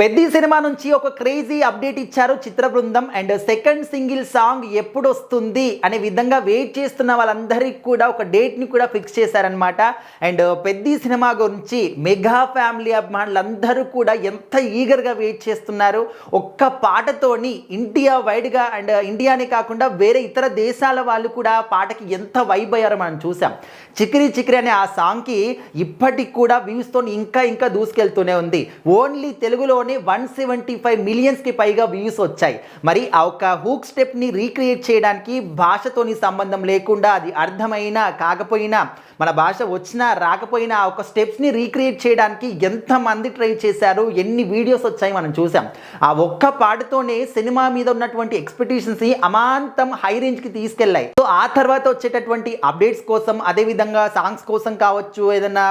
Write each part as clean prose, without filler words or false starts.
Peddi cinema నుంచి ఒక crazy update ఇచ్చారు చిత్ర బృందం. అండ్ సెకండ్ సింగిల్ సాంగ్ ఎప్పుడు వస్తుంది అనే విధంగా వెయిట్ చేస్తున్న వాళ్ళందరికీ కూడా ఒక డేట్ని కూడా ఫిక్స్ చేశారనమాట. అండ్ పెద్ది సినిమా గురించి మెగా ఫ్యామిలీ అభిమానులందరూ కూడా ఎంత ఈగర్గా వెయిట్ చేస్తున్నారు. ఒక్క పాటతోని ఇండియా వైడ్గా అండ్ ఇండియానే కాకుండా వేరే ఇతర దేశాల వాళ్ళు కూడా ఆ పాటకి ఎంత వైబ్ అయ్యారో మనం చూసాం. చిక్రీ చిక్రీ అనే ఆ సాంగ్కి ఇప్పటికి కూడా వ్యూస్తో ఇంకా దూసుకెళ్తూనే ఉంది. ఓన్లీ తెలుగులో 175 మిలియన్స్కి పైగా వ్యూస్ వచ్చాయి. మరి ఆ ఒక హూక్ స్టెప్ని రీక్రియేట్ చేయడానికి భాషతోని సంబంధం లేకుండా, అది అర్థమైనా కాకపోయినా, మన భాష వచ్చినా రాకపోయినా ఆ ఒక స్టెప్స్ని రీక్రియేట్ చేయడానికి ఎంతమంది ట్రై చేశారు, ఎన్ని వీడియోస్ వచ్చాయి మనం చూసాం. ఆ ఒక్క పాటతోనే సినిమా మీద ఉన్నటువంటి ఎక్స్పెక్టేషన్స్ని అమాంతం హై రేంజ్కి తీసుకెళ్ళాయి. సో ఆ తర్వాత వచ్చేటటువంటి అప్డేట్స్ కోసం, అదేవిధంగా సాంగ్స్ కోసం కావచ్చు, ఏదైనా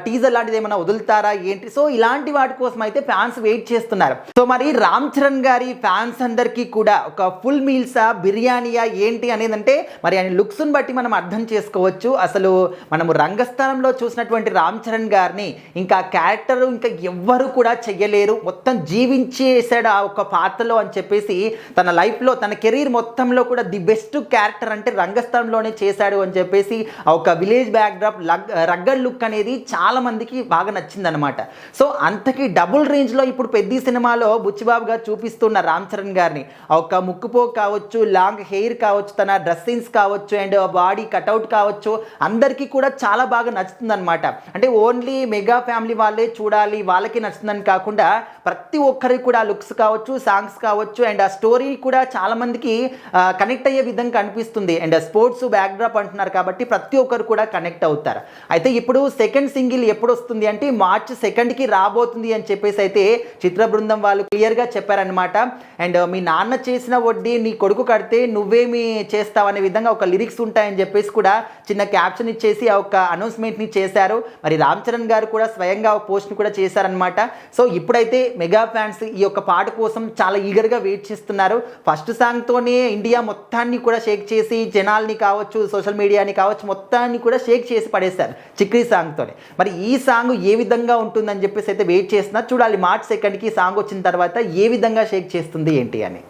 టీజర్ లాంటిది ఏమైనా వదులుతారా ఏంటి, సో ఇలాంటి వాటి కోసం అయితే ఫ్యాన్స్ వెయిట్ చేస్తున్నారు. సో మరి రామ్ చరణ్ గారి ఫ్యాన్స్ అందరికీ కూడా ఒక ఫుల్ మీల్సా, బిర్యానీయా ఏంటి అనేదంటే మరి ఆయన లుక్స్ని బట్టి మనం అర్థం చేసుకోవచ్చు. అసలు మనము రంగస్థానంలో చూసినటువంటి రామ్ చరణ్ గారిని ఇంకా క్యారెక్టర్ ఇంకా ఎవ్వరు కూడా చెయ్యలేరు, మొత్తం జీవించేసాడు ఆ ఒక పాత్రలో అని చెప్పేసి, తన లైఫ్లో తన కెరీర్ మొత్తంలో కూడా ది బెస్ట్ క్యారెక్టర్ అంటే రంగస్థానంలోనే చేశాడు అని చెప్పేసి ఆ ఒక విలేజ్ బ్యాక్డ్రాప్ రగ్గడ్ లుక్ అనేది చాలా మందికి బాగా నచ్చిందనమాట. సో అంతకి డబుల్ రేంజ్లో ఇప్పుడు పెద్ది సినిమాలో బుచ్చిబాబుగా చూపిస్తున్న రామ్ చరణ్ గారిని ఒక ముక్కుపో కావచ్చు, లాంగ్ హెయిర్ కావచ్చు, తన డ్రెస్సింగ్స్ కావచ్చు, అండ్ బాడీ కట్అవుట్ కావచ్చు, అందరికీ కూడా చాలా బాగా నచ్చుతుంది అనమాట. అంటే ఓన్లీ మెగా ఫ్యామిలీ వాళ్ళే చూడాలి, వాళ్ళకి నచ్చుతుందని కాకుండా ప్రతి ఒక్కరికి కూడా లుక్స్ కావచ్చు, సాంగ్స్ కావచ్చు, అండ్ ఆ స్టోరీ కూడా చాలా మందికి కనెక్ట్ అయ్యే విధంగా అనిపిస్తుంది. అండ్ స్పోర్ట్స్ బ్యాక్డ్రాప్ అంటున్నారు కాబట్టి ప్రతి ఒక్కరు కూడా కనెక్ట్ అవుతారు. అయితే ఇప్పుడు సెకండ్ సింగిల్ ఎప్పుడు వస్తుంది అంటే మార్చి 2కి రాబోతుంది అని చెప్పేసి అయితే చిత్ర బృందం వాళ్ళు క్లియర్గా చెప్పారనమాట. అండ్ మీ నాన్న చేసిన వడ్డీ నీ కొడుకు కడితే నువ్వేమి చేస్తావు అనే విధంగా ఒక లిరిక్స్ ఉంటాయని చెప్పేసి కూడా చిన్న క్యాప్షన్ ఇచ్చేసి ఆ ఒక అనౌన్స్మెంట్ని చేశారు. మరి రామ్ చరణ్ గారు కూడా స్వయంగా ఒక పోస్ట్ని కూడా చేశారనమాట. సో ఇప్పుడైతే మెగా ఫ్యాన్స్ ఈ యొక్క పాట కోసం చాలా ఈగర్గా వెయిట్ చేస్తున్నారు. ఫస్ట్ సాంగ్తోనే ఇండియా మొత్తాన్ని కూడా షేక్ చేసి, జనాల్ని కావచ్చు, సోషల్ మీడియాని కావచ్చు, మొత్తాన్ని కూడా షేక్ చేసి పడేశారు చిక్రీ సాంగ్తోనే. మరి ఈ సాంగ్ ఏ విధంగా ఉంటుందని చెప్పేసి అయితే వెయిట్ చేస్తున్నారు. చూడాలి మార్చి 2కి సాంగ్ వచ్చిన తర్వాత ఏ విధంగా షేక్ చేస్తుంది ఏంటి అని.